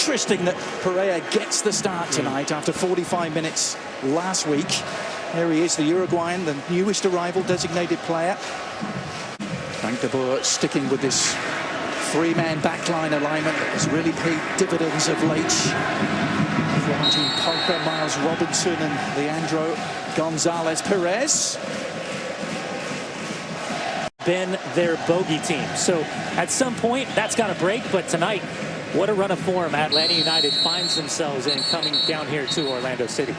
interesting that Pereyra gets the start tonight after 45 minutes last week. There he is, the Uruguayan, the newest arrival designated player. Frank de Boer sticking with this three-man backline alignment that has really paid dividends of late. Florentine Pogba, Miles Robinson and Leandro Gonzalez Perez. Been their bogey team. So at some point, that's got to break. But tonight, what a run of form Atlanta United finds themselves in coming down here to Orlando City.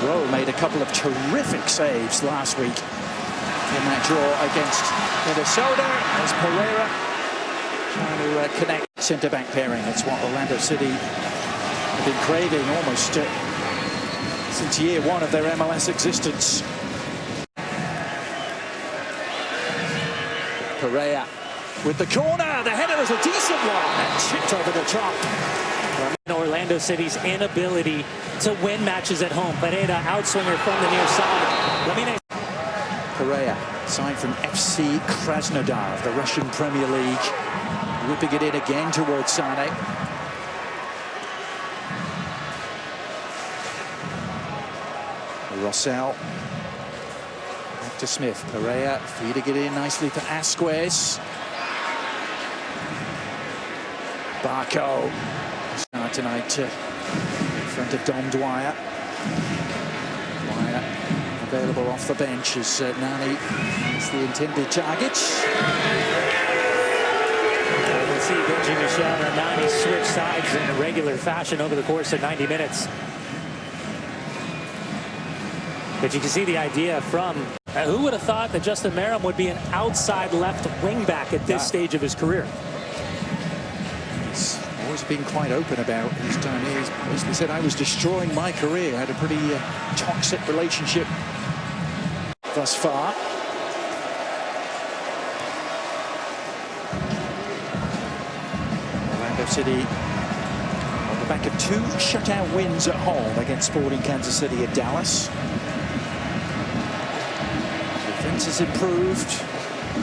Rowe made a couple of terrific saves last week in that draw against Minnesota as Pereyra trying to connect centre-back pairing. It's what Orlando City have been craving almost since year one of their MLS existence. Pereyra with the corner. The header was a decent one and chipped over the top. Orlando City's inability to win matches at home. Pereyra outswinger from the near side. Pereyra signed from FC Krasnodar of the Russian Premier League. Whipping it in again towards Sane. Rossell. Back to Smith. Pereyra feeding it in nicely for Asquez. Barco. Start tonight in front of Dom Dwyer. Dwyer available off the bench as Nani is the intended target. We'll see Benji Michel and Nani switch sides in a regular fashion over the course of 90 minutes. But you can see the idea from who would have thought that Justin Meram would be an outside left wing back at this stage of his career. He's always been quite open about his time here. He's basically said, I was destroying my career. Had a pretty toxic relationship thus far. Orlando City on the back of 2 shutout wins at home against Sporting Kansas City and Dallas. Defense has improved.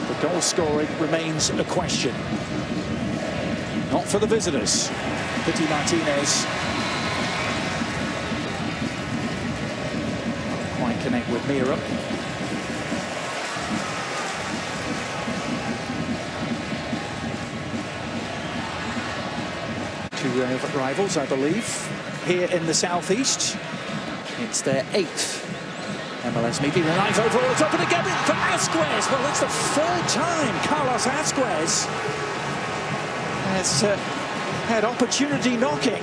The goal scoring remains a question. Not for the visitors. Pity Martinez. Not quite connect with Mira. Two rivals, I believe, here in the southeast. It's their 8th MLS meeting. The knife over the top of the gap for Asquez. Well, it's the 3rd time Carlos Asquez has had opportunity knocking.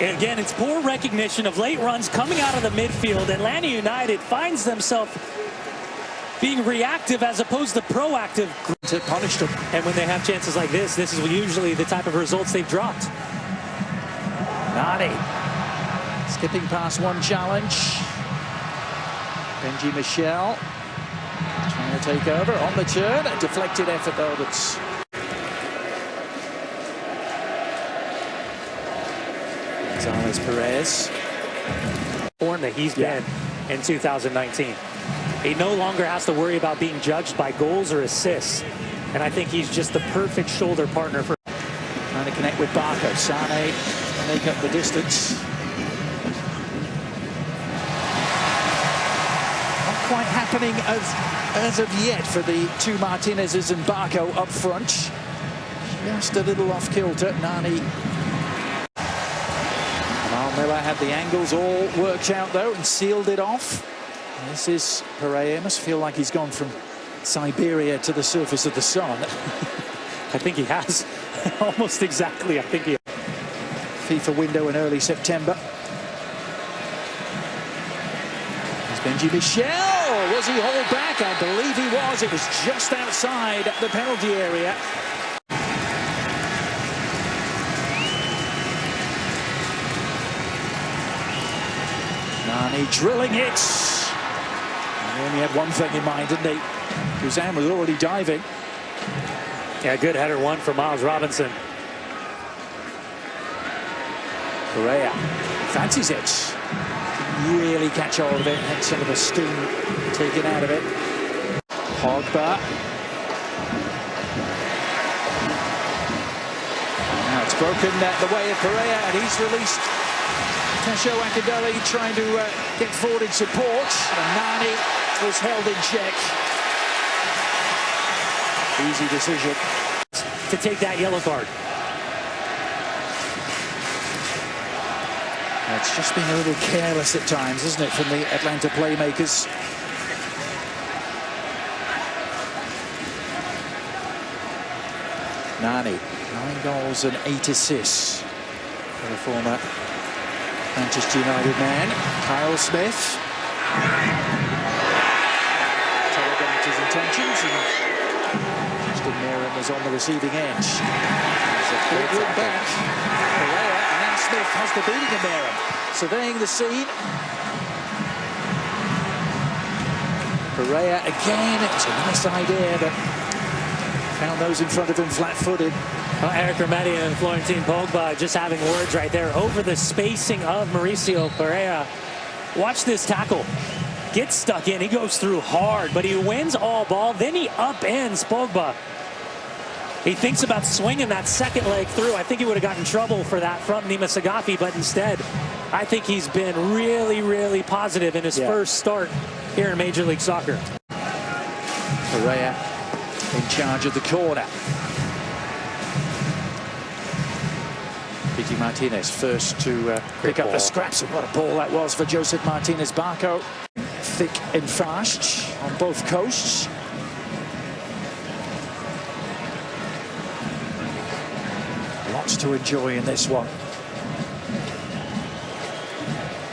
And again, it's poor recognition of late runs coming out of the midfield. Atlanta United finds themselves being reactive as opposed to proactive. To punish them. And when they have chances like this is usually the type of results they've dropped. Nani skipping past one challenge. Benji Michel trying to take over on the turn. A deflected effort though that's Gonzalez Perez. Form that he's been in 2019. He no longer has to worry about being judged by goals or assists. And I think he's just the perfect shoulder partner for trying to connect with Barco. Sane make up the distance. Not quite happening as of yet for the 2 Martinez's and Barco up front. Just a little off kilter. Nani. Miller had the angles all worked out though and sealed it off. This is Pereyra. Must feel like he's gone from Siberia to the surface of the sun. I think he has. Almost exactly. I think he. FIFA window in early September. There's Benji Michel. Was he hauled back? I believe he was. It was just outside the penalty area. Nani drilling it. He only had one thing in mind, didn't he? Kuzan was already diving. Yeah, good header one for Miles Robinson. Pereyra fancies it. Really catch hold of it. Had some of the steam taken out of it. Pogba. broken the way of Pereyra, and he's released Tesho Akindele trying to get forward in support. And Nani was held in check. Easy decision to take that yellow card. It's just been a little careless at times, isn't it, from the Atlanta playmakers? Nani, 9 goals and 8 assists for the former Manchester United man. Kyle Smith telegraphed his intentions, and Justin Meram was on the receiving end. It's a big win back. Pereyra, and now Smith has the beating of Meram. Surveying the scene. Pereyra again. It was a nice idea, but found those in front of him flat-footed. Well, Eric Remedi and Florentin Pogba just having words right there over the spacing of Mauricio Pereyra. Watch this tackle. Gets stuck in. He goes through hard, but he wins all ball. Then he upends Pogba. He thinks about swinging that second leg through. I think he would have gotten in trouble for that from Nima Sagafi, but instead, I think he's been really, really positive in his first start here in Major League Soccer. Pereyra in charge of the corner. Pity Martinez first to pick up the scraps, and what a ball that was for Joseph Martinez Barco. Thick and fast on both coasts. Lots to enjoy in this one.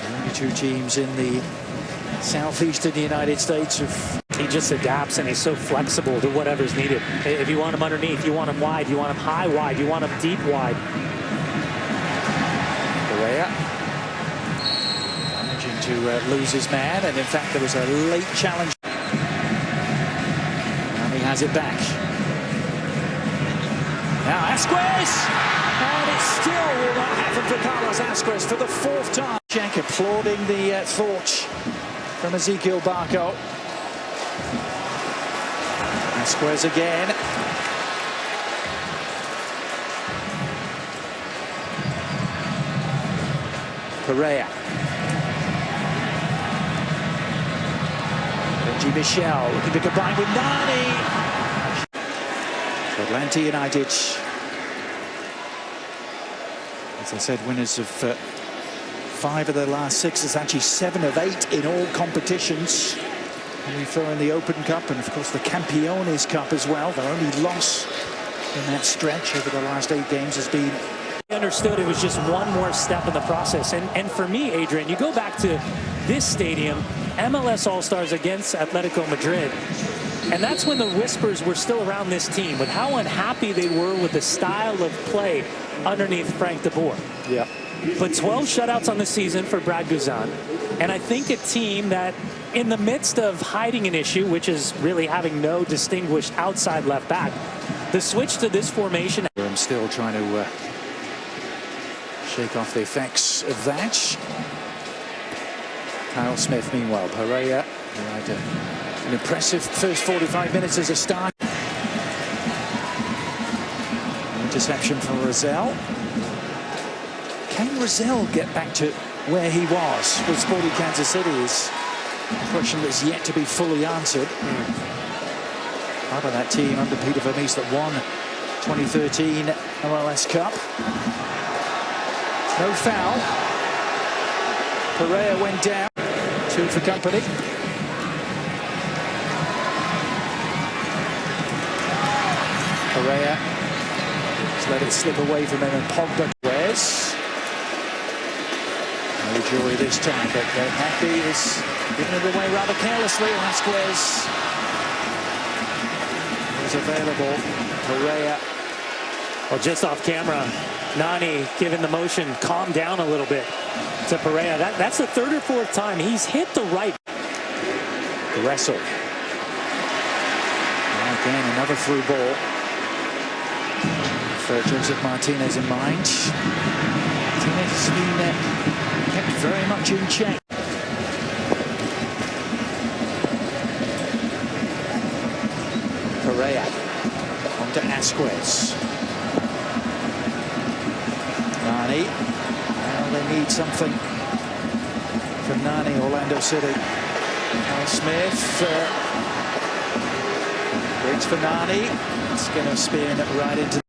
The only 2 teams in the southeastern United States have... He just adapts, and he's so flexible to whatever's needed. If you want him underneath, you want him wide, you want him high wide, you want him deep wide. Pereyra managing to lose his man, and in fact there was a late challenge. And he has it back. Now Asquez! And it still will not happen for Carlos Asquez for the 4th time. Jack applauding the thought from Ezequiel Barco. Asquez again. Pereyra. Benji Michel looking to combine with Nani. Atlanta United, as I said, winners of 5 of their last 6. It's actually 7 of 8 in all competitions. And we throw in the Open Cup and, of course, the Campeones Cup as well. Their only loss in that stretch over the last 8 games has been... I understood it was just one more step in the process. And for me, Adrian, you go back to this stadium, MLS All-Stars against Atletico Madrid. And that's when the whispers were still around this team, with how unhappy they were with the style of play underneath Frank de Boer. Yeah. But 12 shutouts on the season for Brad Guzan. And I think a team that, in the midst of hiding an issue, which is really having no distinguished outside left back, the switch to this formation. I'm still trying to shake off the effects of that. Kyle Smith, meanwhile, Pereyra, who had an impressive first 45 minutes as a start. Interception from Rosell. Can Rosell get back to where he was with Sporting Kansas City? Is a question that's yet to be fully answered. Part of that team under Peter Vermees that won 2013 MLS Cup. No foul. Pereyra went down. 2 for company. Pereyra just let it slip away from him, and Pogba wears. No joy this time, but Happy is giving it away rather carelessly. Asquez was available. Pereyra. Well, just off camera, Nani giving the motion, calm down a little bit to Pereyra. That's the 3rd or 4th time he's hit the right. Wrestle. Now again, another through ball. For Joseph Martinez in mind. Martinez has been kept very much in check. Pereyra onto Asquez. need something from Nani, Orlando City. Al Smith brings for Nani. It's going to spin right into